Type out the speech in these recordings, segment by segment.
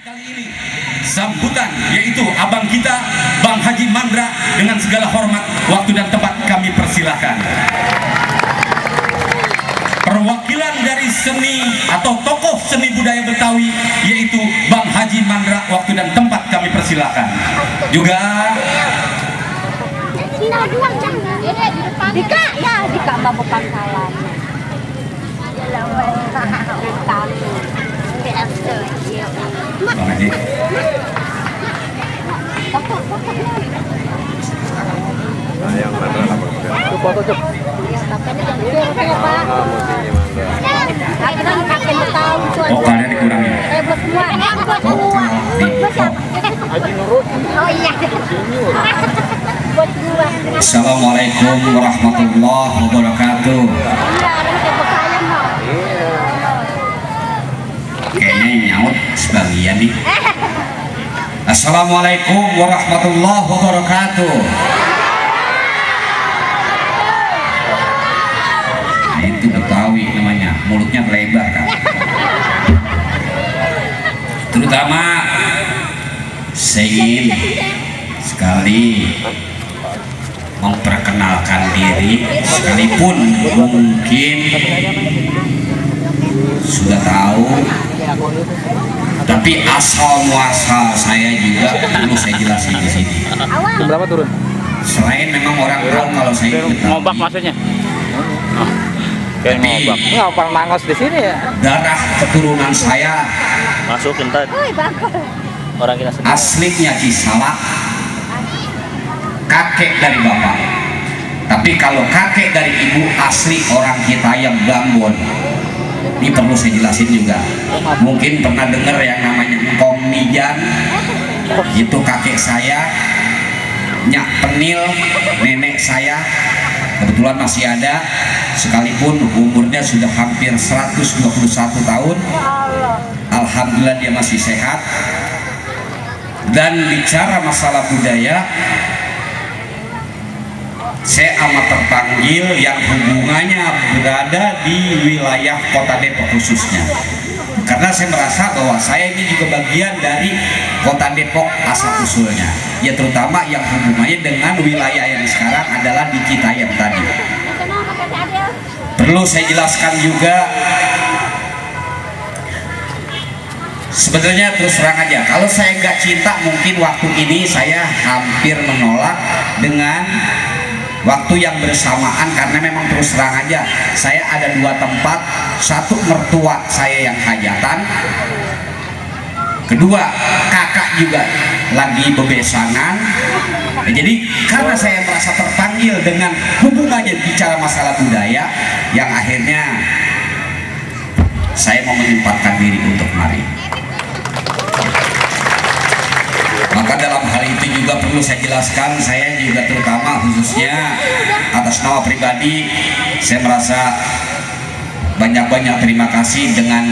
Kali ini sambutan yaitu abang kita Bang Haji Mandra, dengan segala hormat, waktu dan tempat kami persilahkan. Perwakilan dari seni atau tokoh seni budaya Betawi yaitu Bang Haji Mandra, waktu dan tempat kami persilahkan. Juga Dika ya, Dika bukan salah. Bang Haji. Yang Mandra apa? Itu foto cuk. Oh, kalian dikurangi. Haji Nurut. Oh iya. Assalamualaikum warahmatullahi wabarakatuh. Kayaknya nyaut sebagian nih. Assalamualaikum warahmatullahi wabarakatuh. Nah, itu Betawi namanya, mulutnya lebar kan. Terutama saya ingin sekali memperkenalkan diri, sekalipun mungkin sudah tahu, tapi asal muasal saya juga perlu saya jelasin di sini. Berapa turun? Selain memang orang tahu kalau saya Ngobak maksudnya? Oh. Kayak ngobak. Ngobak mangos di sini ya. Darah keturunan saya Masukin tadi. Orang kita sendiri. aslinya Cisalak, kakek dari bapak. Tapi kalau kakek dari ibu asli orang kita yang Gambon. Ini perlu saya jelasin juga. Mungkin pernah dengar yang namanya Engkong Mijan. Itu kakek saya. Nyak Penil, nenek saya. Kebetulan masih ada, sekalipun umurnya sudah hampir 121 tahun. Alhamdulillah dia masih sehat. Dan bicara masalah budaya, saya amat terpanggil yang hubungannya berada di wilayah Kota Depok khususnya. Karena saya merasa bahwa saya ini juga bagian dari Kota Depok asal usulnya. Ya terutama yang hubungannya dengan wilayah yang sekarang adalah di Citayam tadi. Perlu saya jelaskan juga, sebenarnya terus terang aja, kalau saya nggak cinta mungkin waktu ini saya hampir menolak dengan waktu yang bersamaan, karena memang terus terang aja saya ada dua tempat. Satu, mertua saya yang hajatan. Kedua, kakak juga lagi bebesangan. Jadi karena saya merasa terpanggil dengan hubungannya bicara masalah budaya, yang akhirnya saya mau menyempatkan diri untuk mari. Maka dalam hal itu juga perlu saya jelaskan, saya juga terutama khususnya atas nama pribadi, saya merasa banyak-banyak terima kasih dengan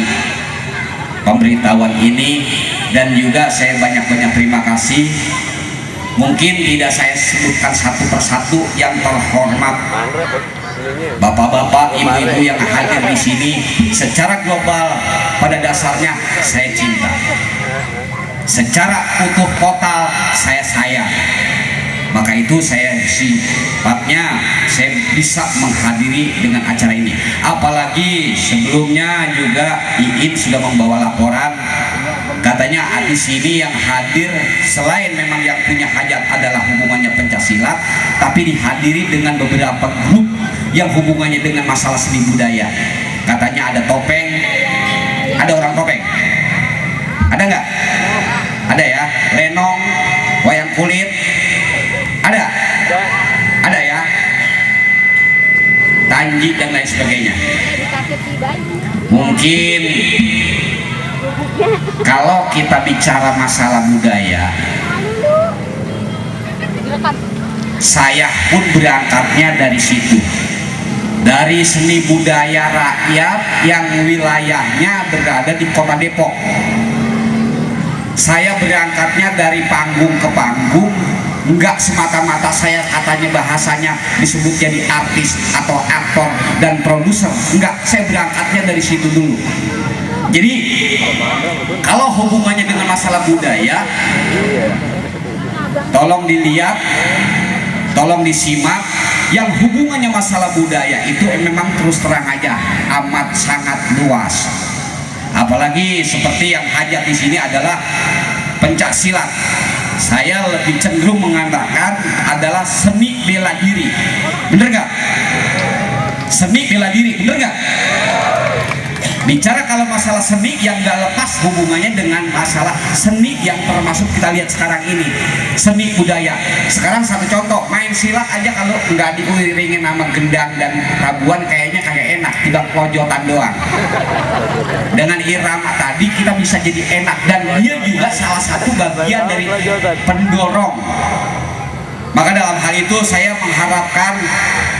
pemberitahuan ini. Dan juga saya banyak-banyak terima kasih, mungkin tidak saya sebutkan satu persatu, yang terhormat bapak-bapak, ibu-ibu yang hadir di sini. Secara global pada dasarnya saya cinta, secara utuh total saya sayang. Maka itu saya sifatnya saya bisa menghadiri dengan acara ini. Apalagi sebelumnya juga Iin sudah membawa laporan, katanya di sini yang hadir selain memang yang punya hajat adalah hubungannya pencaksilat, tapi dihadiri dengan beberapa grup yang hubungannya dengan masalah seni budaya. Katanya ada topeng, ada orang topeng, ada nggak? Ada ya, lenong, wayang kulit, ada ya, tanji dan lain sebagainya. Mungkin kalau kita bicara masalah budaya, saya pun berangkatnya dari situ, dari seni budaya rakyat yang wilayahnya berada di Kota Depok. Saya berangkatnya dari panggung ke panggung, enggak semata-mata saya katanya bahasanya disebut jadi artis atau aktor dan produser, enggak, saya berangkatnya dari situ dulu. Jadi kalau hubungannya dengan masalah budaya, tolong dilihat, tolong disimak. Yang hubungannya masalah budaya itu memang terus terang aja amat sangat luas. Apalagi seperti yang hajat di sini adalah pencak silat. Saya lebih cenderung mengatakan adalah seni bela diri. Bener nggak? Seni bela diri, bener nggak? Bicara kalau masalah seni yang nggak lepas hubungannya dengan masalah seni yang termasuk kita lihat sekarang ini, seni budaya. Sekarang satu contoh, main silat aja kalau nggak diiringin sama gendang dan tabuhan kayaknya kagak enak, tidak pelojotan doang. Dengan irama tadi kita bisa jadi enak, dan dia juga salah satu bagian dari pendorong. Maka dalam hal itu saya mengharapkan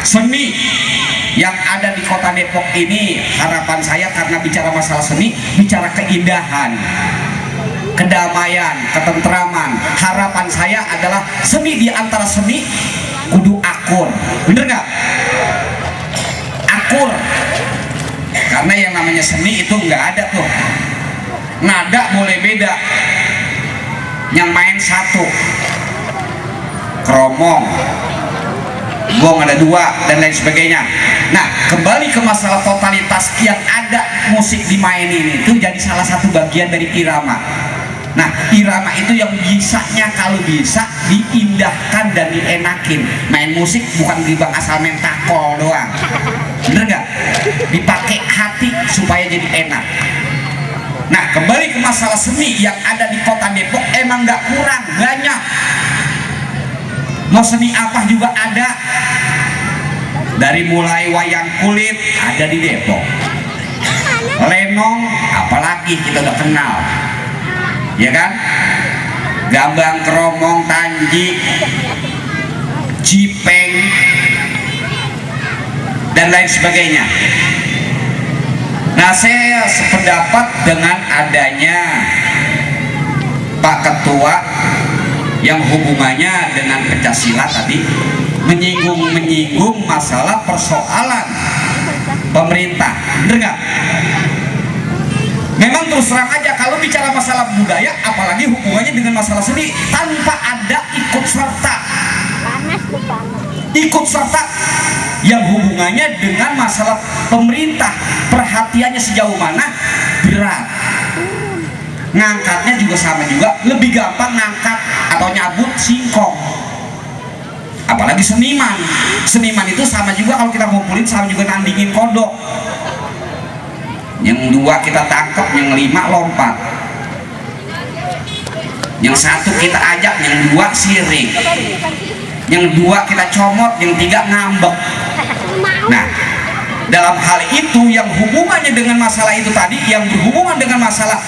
seni yang ada di kota Depok ini, harapan saya karena bicara masalah seni, bicara keindahan, kedamaian, ketentraman. Harapan saya adalah seni di antara seni kudu akur, bener nggak? Akur, karena yang namanya seni itu nggak ada tuh nada boleh beda, yang main satu, kromong, gong ada dua, dan lain sebagainya. Nah, kembali ke masalah totalitas yang ada musik dimainin itu jadi salah satu bagian dari irama. Nah, irama itu yang bisanya kalau bisa diindahkan dan dienakin. Main musik bukan gibang asal main takol doang, bener nggak? Dipakai hati supaya jadi enak. Nah, kembali ke masalah seni yang ada di kota Depok, emang nggak kurang, banyak. Mau seni apa juga ada. Dari mulai wayang kulit ada di Depok, lenong apalagi kita udah kenal, ya kan? Gambang kromong, tanji, jipeng, dan lain sebagainya. Nah, saya sependapat dengan adanya Pak Ketua yang hubungannya dengan Pancasila tadi menyinggung masalah persoalan pemerintah, bener nggak? Memang terus terang aja kalau bicara masalah budaya, apalagi hubungannya dengan masalah seni, tanpa ada ikut serta yang hubungannya dengan masalah pemerintah, perhatiannya sejauh mana, berat. Ngangkatnya juga sama juga, lebih gampang ngangkat atau nyabut singkong. Apalagi seniman itu sama juga, kalau kita ngumpulin sama juga nandingin kodok. Yang dua kita tangkap, yang lima lompat, yang satu kita ajak, yang dua sirik, yang dua kita comot, yang tiga ngambek. Nah, dalam hal itu yang hubungannya dengan masalah itu tadi, yang berhubungan dengan masalah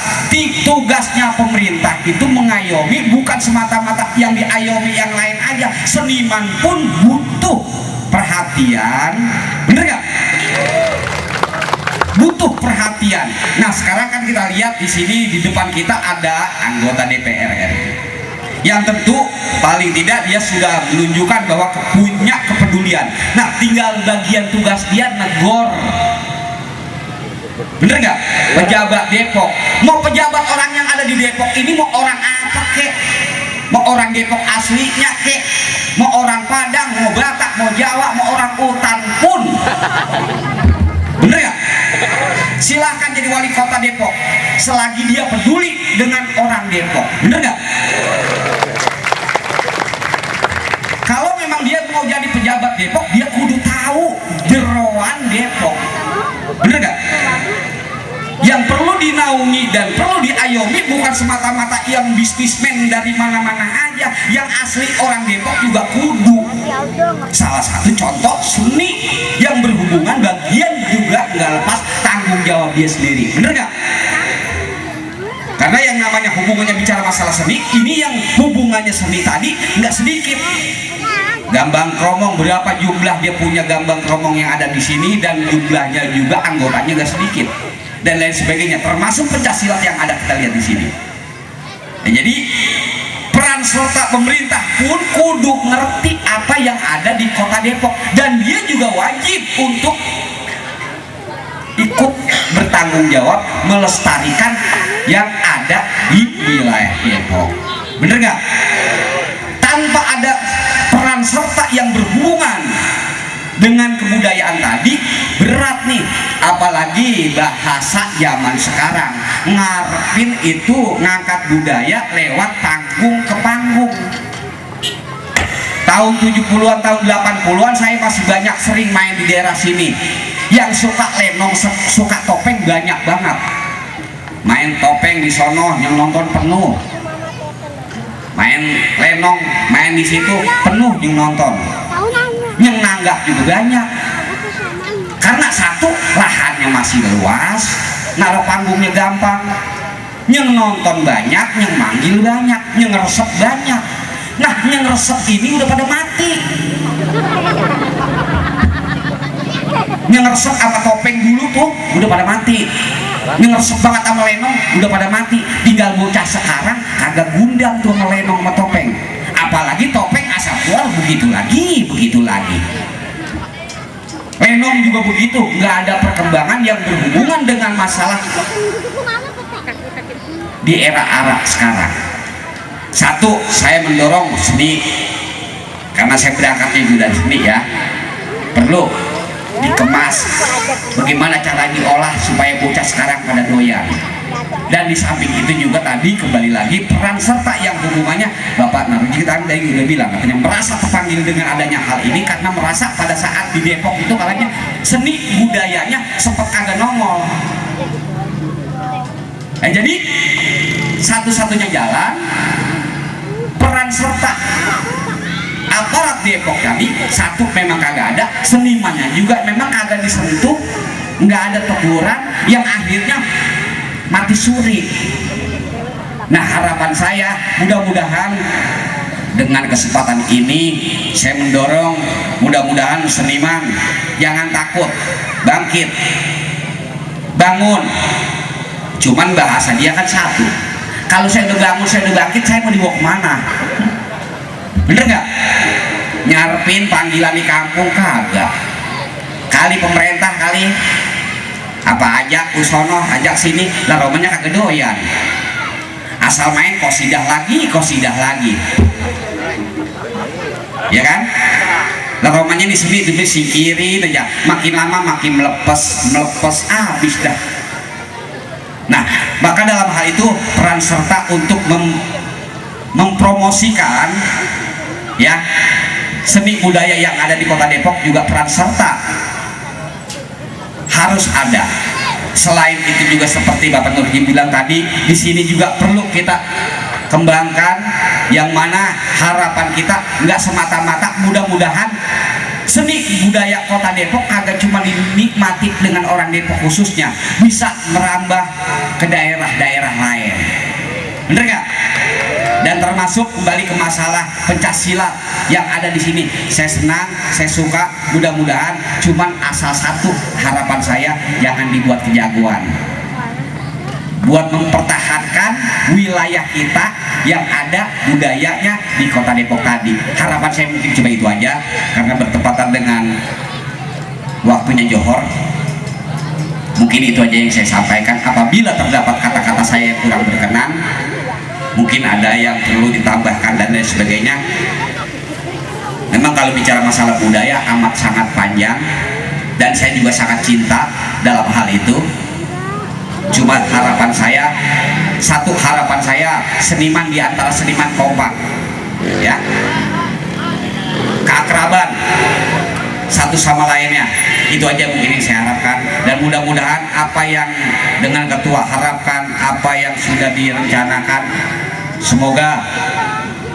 tugasnya pemerintah itu mengayomi, bukan semata-mata yang diayomi yang lain aja. Seniman pun butuh perhatian, bener nggak? Butuh perhatian. Nah, sekarang kan kita lihat di sini di depan kita ada anggota DPR RI yang tentu paling tidak dia sudah menunjukkan bahwa punya kepedulian. Nah, tinggal bagian tugas dia negor, bener nggak? Pejabat Depok, mau pejabat orang yang ada di Depok ini, mau orang apa kek, mau orang Depok aslinya kek, mau orang Padang, mau Batak, mau Jawa, mau orang Utan pun, bener nggak? Silahkan jadi wali kota Depok selagi dia peduli dengan orang Depok, bener nggak? Kalau memang dia mau jadi pejabat Depok, dia kudu tahu jeroan Depok, bener nggak? Yang perlu dinaungi dan perlu diayomi bukan semata-mata yang bisnismen dari mana-mana aja, yang asli orang Depok juga kudu. Salah satu contoh seni yang berhubungan bagian juga nggak lepas tanggung jawab dia sendiri, bener nggak? Karena yang namanya hubungannya bicara masalah seni, ini yang hubungannya seni tadi nggak sedikit. Gambang kromong, berapa jumlah dia punya gambang kromong yang ada di sini, dan jumlahnya juga anggotanya nggak sedikit, dan lain sebagainya, termasuk pencaksilat yang ada kita lihat di sini. Nah, jadi peran serta pemerintah pun kudu ngerti apa yang ada di kota Depok, dan dia juga wajib untuk ikut bertanggung jawab melestarikan yang ada di wilayah Depok. Bener nggak? Tanpa ada peran serta yang berhubungan dengan kebudayaan tadi berat nih, apalagi bahasa zaman sekarang ngarepin itu ngangkat budaya lewat panggung ke panggung. Tahun 70-an, tahun 80-an saya masih banyak sering main di daerah sini. Yang suka lenong, suka topeng banyak banget. Main topeng di sono yang nonton penuh. Main lenong, main di situ penuh yang nonton. Yang nanggap juga banyak. Karena satu, lahannya masih luas, naruh panggungnya gampang. Yang nonton banyak, yang manggil banyak, yang ngeresep banyak. Nah, yang resep ini udah pada mati. Yang resep sama topeng dulu tuh udah pada mati. Yang resep banget sama lenong udah pada mati. Tinggal bocah sekarang kagak gundang tuh sama lenong sama topeng. Apalagi topeng asal keluar begitu lagi, begitu lagi. Lenong juga begitu, nggak ada perkembangan yang berhubungan dengan masalah di era sekarang. Satu, saya mendorong seni, karena saya berangkatnya juga dari seni ya, perlu dikemas, bagaimana cara diolah supaya bocah sekarang pada doyan. Dan di samping itu juga tadi kembali lagi peran serta yang hubungannya Bapak Narji tadi udah bilang, katanya merasa terpanggil dengan adanya hal ini karena merasa pada saat di Depok itu kalanya seni budayanya sempat kagak nongol. Jadi satu-satunya jalan peran serta aparat Depok tadi, satu memang kagak ada, senimannya juga memang kagak disentuh, nggak ada teguran yang akhirnya mati suri. Nah, harapan saya mudah-mudahan dengan kesempatan ini saya mendorong mudah-mudahan seniman jangan takut, bangkit, bangun. Cuman bahasa dia kan satu, kalau saya udah bangun, saya udah bangkit, saya mau dibawa kemana? Bener nggak? Nyarepin panggilan di kampung kagak. Kali pemerintah kali apa ajak usono, ajak sini, lah romanya kagak doyan. Asal main kosidah lagi, ya kan? Lah romanya di sini demi singkirin aja, makin lama makin melepes, habis dah. Nah, maka dalam hal itu peran serta untuk mempromosikan ya seni budaya yang ada di Kota Depok juga peran serta harus ada. Selain itu juga seperti Bapak Nurji bilang tadi, di sini juga perlu kita kembangkan, yang mana harapan kita nggak semata-mata mudah-mudahan seni budaya Kota Depok kagak cuma dinikmati dengan orang Depok khususnya, bisa merambah ke daerah-daerah lain. Bener nggak? Dan termasuk kembali ke masalah pencaksilat yang ada di sini. Saya senang, saya suka. Mudah-mudahan cuman asal satu harapan saya, jangan dibuat kejagoan. Buat mempertahankan wilayah kita yang ada budayanya di Kota Depok tadi. Harapan saya mungkin cuma itu aja, karena bertepatan dengan waktunya Johor. Mungkin itu aja yang saya sampaikan. Apabila terdapat kata-kata saya yang kurang berkenan, mungkin ada yang perlu ditambahkan dan lain sebagainya. Memang kalau bicara masalah budaya amat sangat panjang, dan saya juga sangat cinta dalam hal itu. Cuma harapan saya, satu harapan saya, seniman di antara seniman kompak, ya, keakraban satu sama lainnya. Itu aja mungkin yang saya harapkan, dan mudah-mudahan apa yang dengan ketua harapkan, apa yang sudah direncanakan, semoga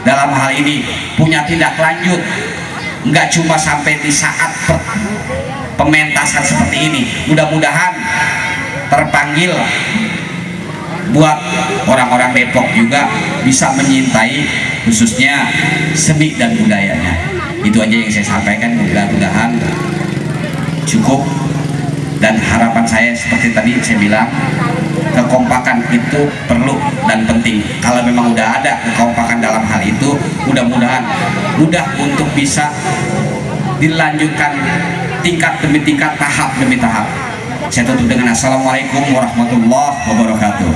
dalam hal ini punya tindak lanjut, nggak cuma sampai di saat pementasan seperti ini. Mudah-mudahan terpanggil buat orang-orang Depok juga bisa menyintai khususnya seni dan budayanya. Itu aja yang saya sampaikan, mudah-mudahan cukup. Dan harapan saya seperti tadi saya bilang, kekompakan itu perlu dan penting. Kalau memang udah ada kekompakan dalam hal itu, mudah-mudahan mudah untuk bisa dilanjutkan tingkat demi tingkat, tahap demi tahap. Saya tutup dengan assalamualaikum warahmatullahi wabarakatuh.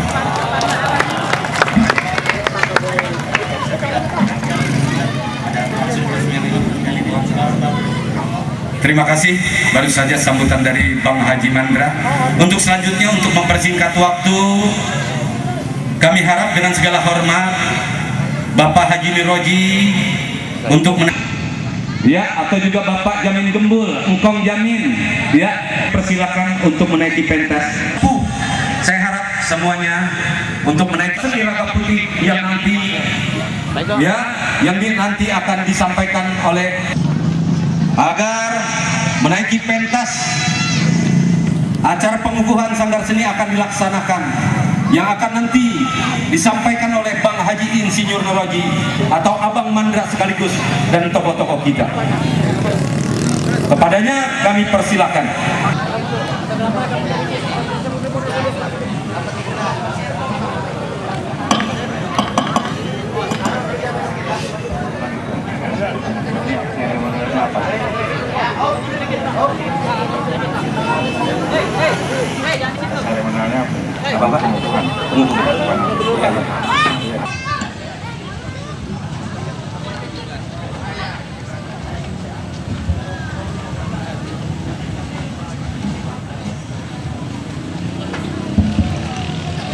Terima kasih, baru saja sambutan dari Bang Haji Mandra. Untuk selanjutnya, untuk mempersingkat waktu, kami harap dengan segala hormat Bapak Haji Miroji untuk ya, atau juga Bapak Jamin Gembul, Engkong Jamin, ya, persilakan untuk menaiki pentas. Saya harap semuanya untuk menaiki raga putih yang nanti, ya, yang nanti akan disampaikan oleh agar menaiki pentas. Acara pengukuhan Sanggar Seni akan dilaksanakan, yang akan nanti disampaikan oleh Bang Haji Insinyur Noroji atau Abang Mandra sekaligus dan tokoh-tokoh kita. Kepadanya kami persilakan.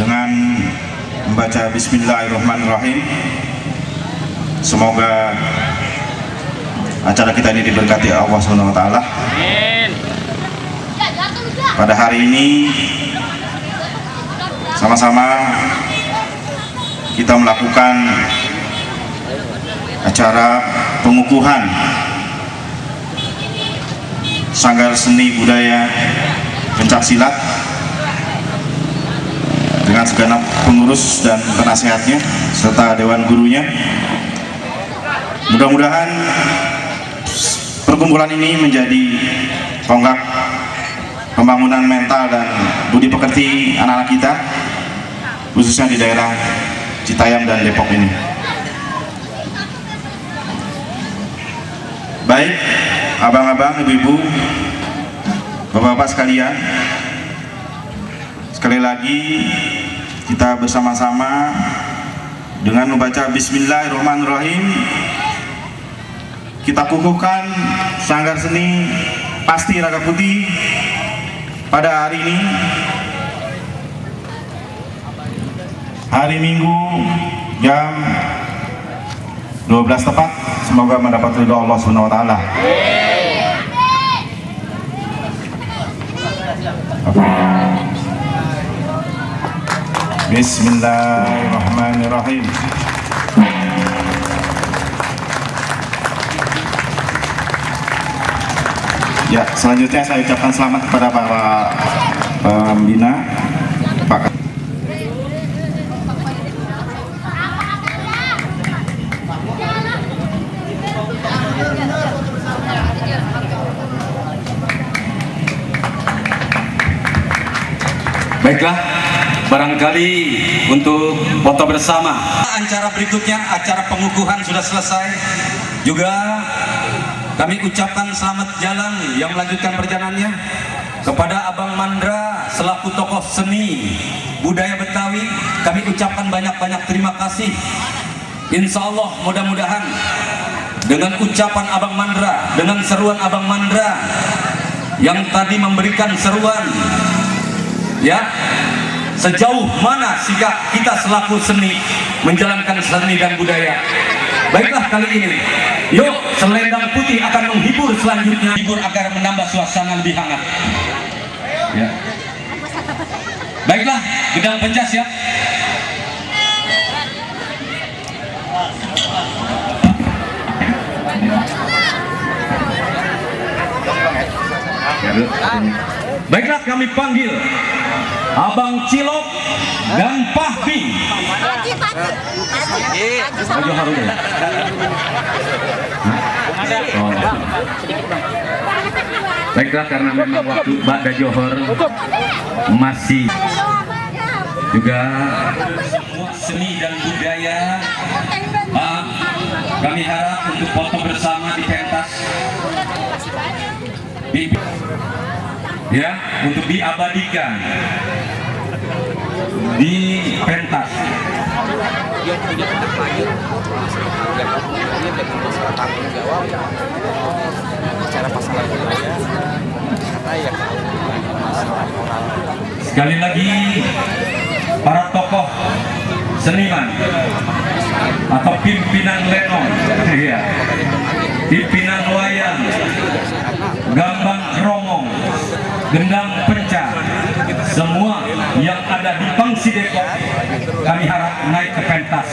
Dengan membaca Bismillahirrahmanirrahim, semoga acara kita ini diberkati Allah SWT. Pada hari ini sama-sama kita melakukan acara pengukuhan Sanggar Seni Budaya Pencaksilat dengan segenap pengurus dan penasehatnya serta dewan gurunya. Mudah-mudahan perkumpulan ini menjadi tonggak pembangunan mental dan budi pekerti anak-anak kita, khususnya di daerah Citayam dan Depok ini. Baik, abang-abang, ibu-ibu, bapak-bapak sekalian, sekali lagi kita bersama-sama dengan membaca Bismillahirrahmanirrahim, kita kukuhkan Sanggar Seni Pasti Raga Putih pada hari ini, hari Minggu jam 12 tepat. Semoga mendapat ridho Allah SWT. Bismillahirrahmanirrahim. Ya, selanjutnya saya ucapkan selamat kepada para pembina, Pak. Baiklah, barangkali untuk foto bersama. Acara berikutnya, acara pengukuhan sudah selesai. Juga kami ucapkan selamat jalan yang melanjutkan perjalanannya kepada Abang Mandra selaku tokoh seni budaya Betawi. Kami ucapkan banyak-banyak terima kasih. Insya Allah mudah-mudahan dengan ucapan Abang Mandra, dengan seruan Abang Mandra yang tadi memberikan seruan, ya, sejauh mana sikap kita selaku seni menjalankan seni dan budaya. Baiklah, kali ini yuk selendang putih akan menghibur selanjutnya, hibur agar menambah suasana lebih hangat, ya. Baiklah, gedang pencas ya. Baiklah, kami panggil Abang Cilok dan Pahbi. Ayo harum ya. Baiklah, karena memang waktu Ba'da Johor masih juga seni dan budaya, kami harap untuk foto bersama di pentas. ya, untuk diabadikan di pentas. Dia punya tindak lanjut dia dengan masalah tanggung jawab bicara masalah budaya karena yang masalah moral. Sekali lagi, para tokoh seniman atau pimpinan lenong, ya, pimpinan wayang, gambang kromong, gendang penca, semua yang ada di Pangsi Depok, kami harap naik ke pentas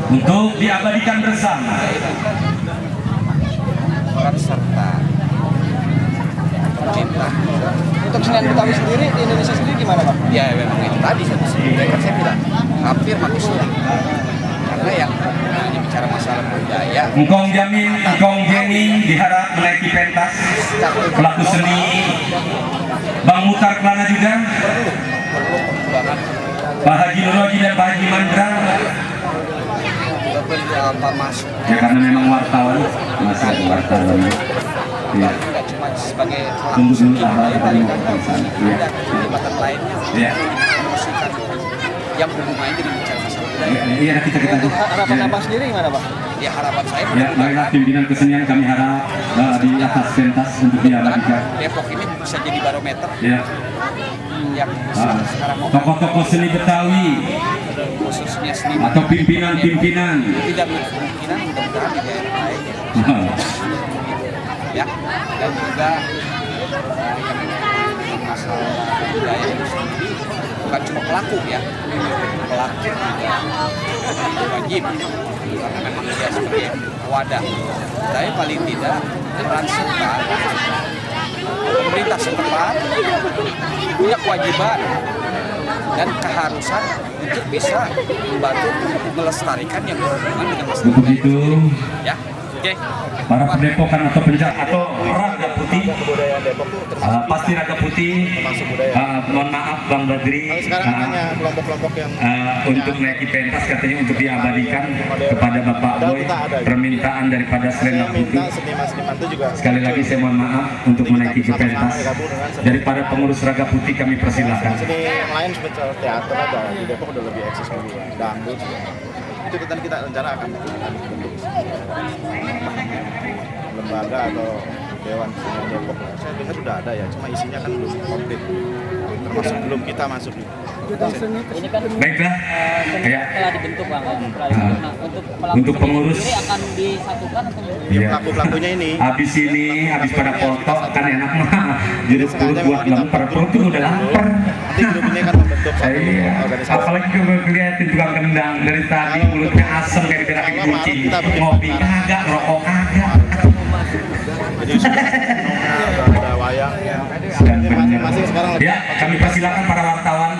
untuk diabadikan bersama. Peran serta pemerintah. Untuk kesenian Betawi sendiri di Indonesia sendiri gimana, Pak? Ya memang itu tadi saya bilang hampir mati suri karena yang hanya bicara masalah budaya. Engkong Jamin, Engkong Jenny diharap menaiki pentas. Pelaku seni Bang Mutar Kelana juga, Perlu perkembangan Pak Haji Nurwaji dan Pak Haji Mandra. Pak Mas. Ya karena memang wartawan, masih ada wartawan. Ya. Tidak cuma sebagai Tunggu dulu pelaku apa tadi mau tapi ke sana. Ya. ada keterlibatan lainnya Ya. mempromosikan yang berhubungan dengan bicara masalah budaya. Iya, kita. Harapan Ya. Abang sendiri gimana, Pak? Ya harapan saya Ya, baiklah pimpinan kesenian kami harap di atas pentas untuk diabadikan. Depok ini bisa jadi barometer Ya. yang sekarang mau Tokoh-tokoh seni Betawi khususnya seniman atau pimpinan-pimpinan. tidak kemungkinan mudah-mudahan di daerah lain ya dan juga yang masalah budaya itu sendiri bukan cuma pelaku ya, pelaku juga wajib karena memang dia sebagai wadah, tapi paling tidak peran serta pemerintah setempat punya kewajiban dan keharusan untuk bisa membantu melestarikan yang berhubungan dengan masalah Untuk budaya itu, ya. Oke. para pendepokan atau penjara atau raga putih, pasti raga putih. Mohon maaf Bang Badri, kelompok-kelompok yang untuk naiki pentas katanya untuk diabadikan kepada Bapak Boy, permintaan daripada Selena Putih. seniman-seniman itu juga Sekali lagi saya mohon maaf untuk menaiki ke pentas. Daripada pengurus raga putih kami persilahkan. seni yang lain seperti teater ada di Depok udah lebih eksis dulu ya, dangdut juga. Itu kita rencana akan bentuk lembaga atau dewan kesenian Depok. Saya lihat sudah ada ya, cuma isinya kan belum komplit, termasuk belum kita masuk. Ini kan Baiklah, ya. telah dibentuk Bang. Telah dibentuk. Nah, untuk pelaku Untuk pengurus. sendiri akan disatukan atau Iya. Pelaku-pelakunya ini Habis ini, habis pada foto kan enak mah. Jadi perut buat lapar, perut tuh udah lapar. nanti grup ini kan membentuk satu Iya. organisasi. Apalagi gue ngeliatin tukang kendang dari tadi mulutnya asem kayak diberakin kucing. Ngopi kagak, rokok kagak. Jadi sudah ada wayang ya. Dan Masing-masing sekarang lebih ya, kami persilakan para wartawan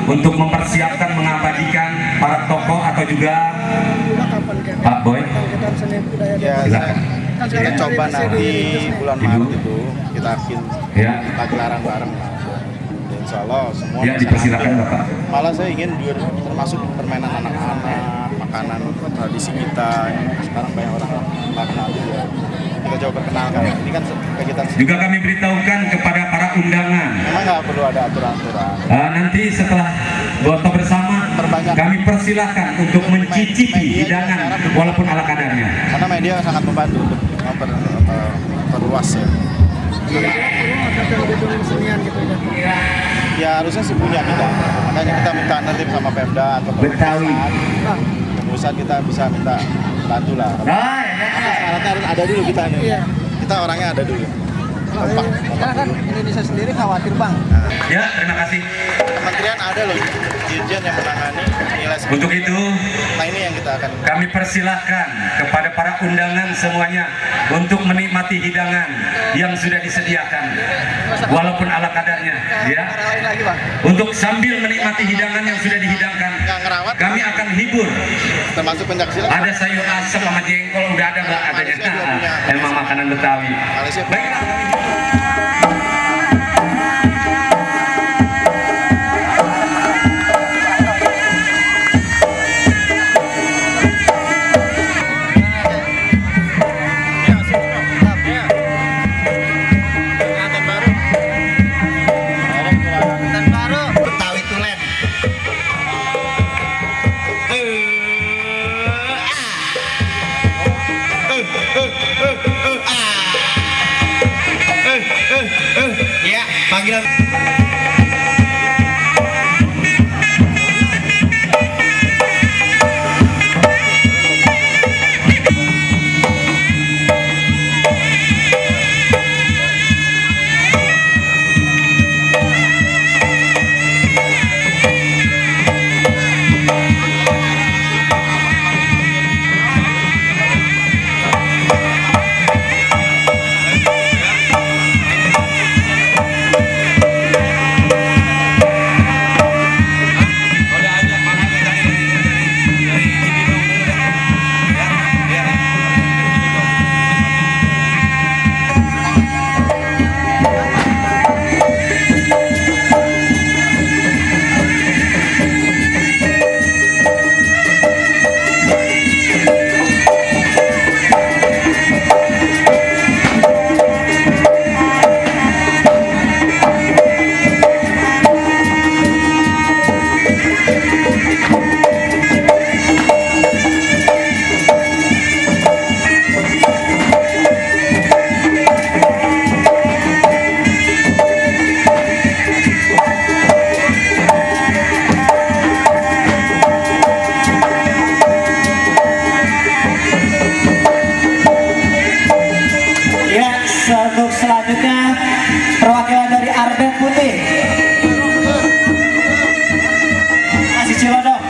untuk mempersiapkan mengabadikan para tokoh atau juga Pak Boy. ya, Silakan. kita coba nanti bulan Maret itu kita bikin Ya. kita gelaran bareng. Insya Allah semua Ya, bisa dipersilakan, hadir. Bapak. Malah saya ingin termasuk permainan anak-anak, makanan tradisi kita yang sekarang banyak orang nggak kenal juga. Kita coba perkenalkan. Ini kan kegiatan Juga kami beritahukan kepada para undangan. memang nggak perlu ada aturan-aturan. Nanti setelah foto bersama, kami persilahkan untuk mencicipi hidangan walaupun ala kadarnya. Karena media sangat membantu untuk memperluas ya. Ya harusnya sih punya kita. Makanya kita minta nanti sama Pemda atau Betawi. pusat kita bisa minta bantu lah. Syaratnya harus ada dulu kita nih. Kita orangnya ada dulu. Kompak. Karena kan Indonesia sendiri khawatir Bang. Ya, terima kasih. Kementerian ada loh dirjen yang menangani nilai sekolah. Untuk itu, Nah ini yang kita akan kami persilahkan kepada para undangan semuanya untuk menikmati hidangan yang sudah disediakan, walaupun ala kadarnya. Ya, Lain lagi Bang. untuk sambil menikmati hidangan yang sudah dihidangkan, nggak ngerawat. kami akan hibur. Termasuk pencaksilat. Ada sayur asam sama jengkol udah ada nggak adanya? Emang makanan Betawi. Malaysia. Baiklah. panggilan. Untuk selanjutnya perwakilan dari Arbet Putih masih Cilodong.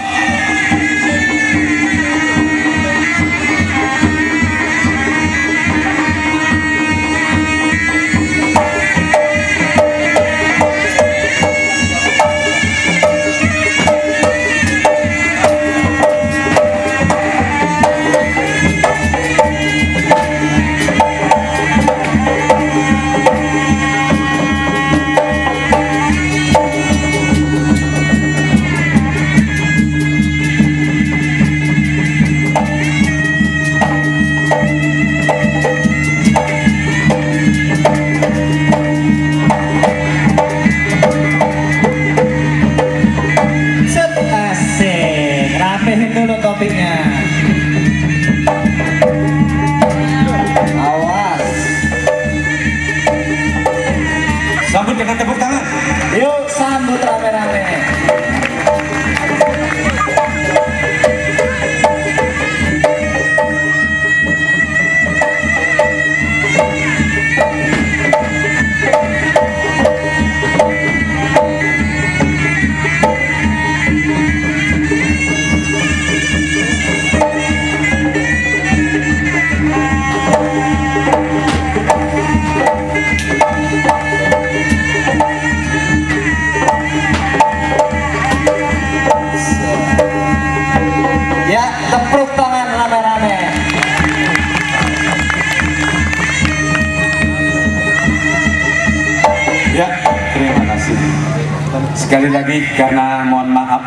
Rapihin dulu topiknya. Awas. Sambut dengan tepuk tangan. Yuk sambut rame-rame. Ya, tepuk tangan rame-rame. Ya, terima kasih. Sekali lagi karena mohon maaf,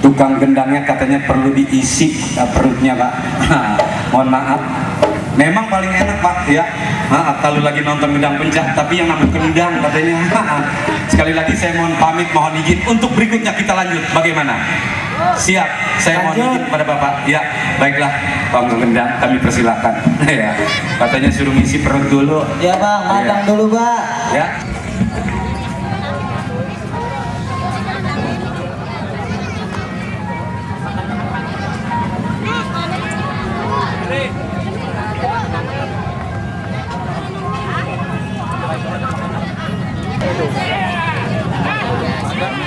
tukang gendangnya katanya perlu diisi perutnya Pak. Mohon maaf. Memang paling enak Pak ya. Kalau lagi nonton gendang pencak, tapi yang namanya gendang katanya. Sekali lagi saya mohon pamit, mohon izin untuk berikutnya kita lanjut. Bagaimana? Siap, saya mohon izin kepada Bapak. Ya, baiklah, Bang Gendang, kami persilakan. Ya, katanya suruh ngisi perut dulu. Ya Bang, madang Ya. dulu Pak. Ya.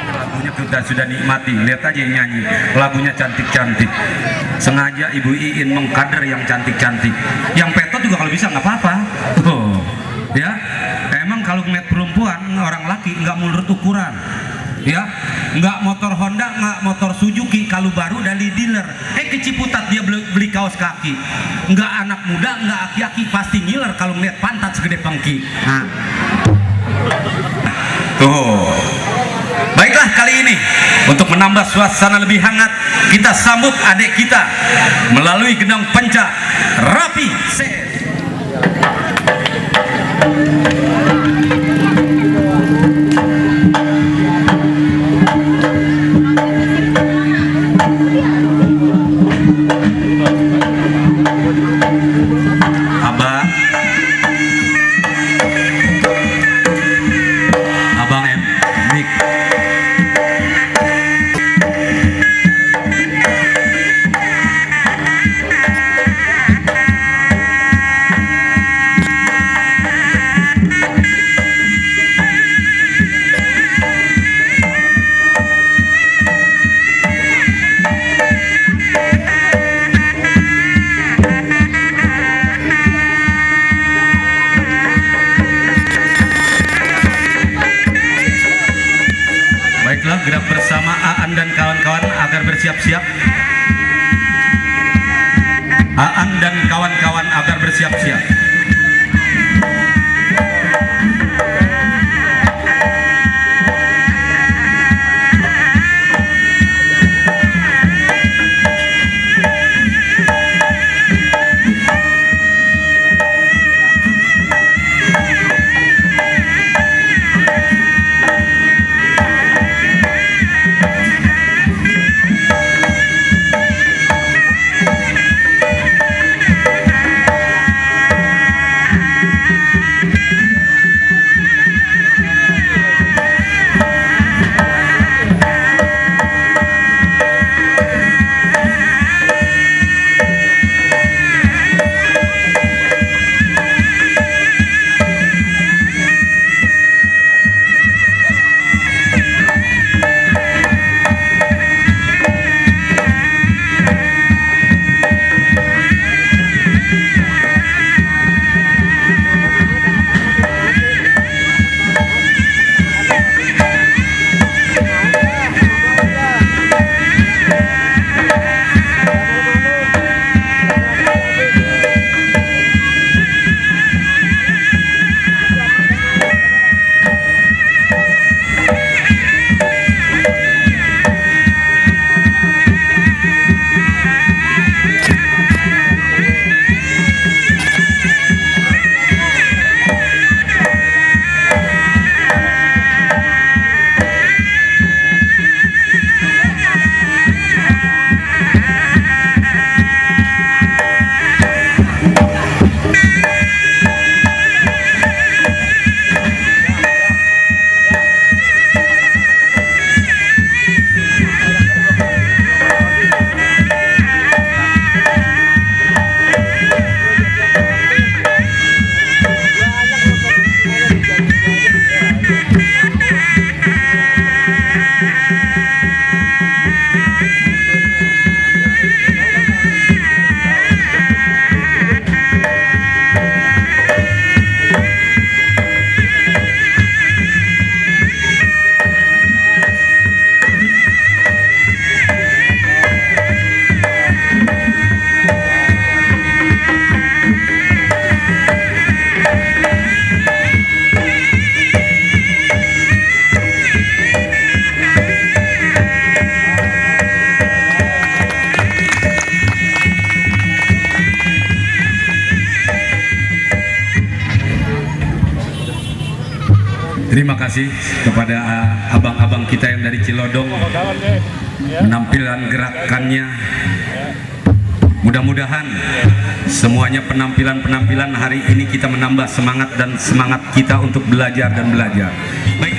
Lagunya kita sudah nikmati, lihat aja yang nyanyi, lagunya cantik-cantik. Sengaja Ibu Iin mengkader yang cantik-cantik. Yang petot juga kalau bisa nggak apa-apa. Ya, emang kalau ngeliat perempuan orang laki nggak menurut ukuran. Ya, nggak motor Honda, nggak motor Suzuki, kalau baru dari dealer. Ke Ciputat dia beli kaos kaki. Nggak anak muda, nggak aki-aki, pasti ngiler kalau ngeliat pantat segede pengki. Nah. Tuh. Baiklah, kali ini untuk menambah suasana lebih hangat, kita sambut adik kita melalui gendang pencak Rapi Set. Abang bersiap-siap. Aan dan kawan-kawan agar bersiap-siap. Terima kasih kepada abang-abang kita yang dari Cilodong, penampilan gerakannya. Mudah-mudahan semuanya penampilan-penampilan hari ini kita menambah semangat dan semangat kita untuk belajar dan belajar. Baik.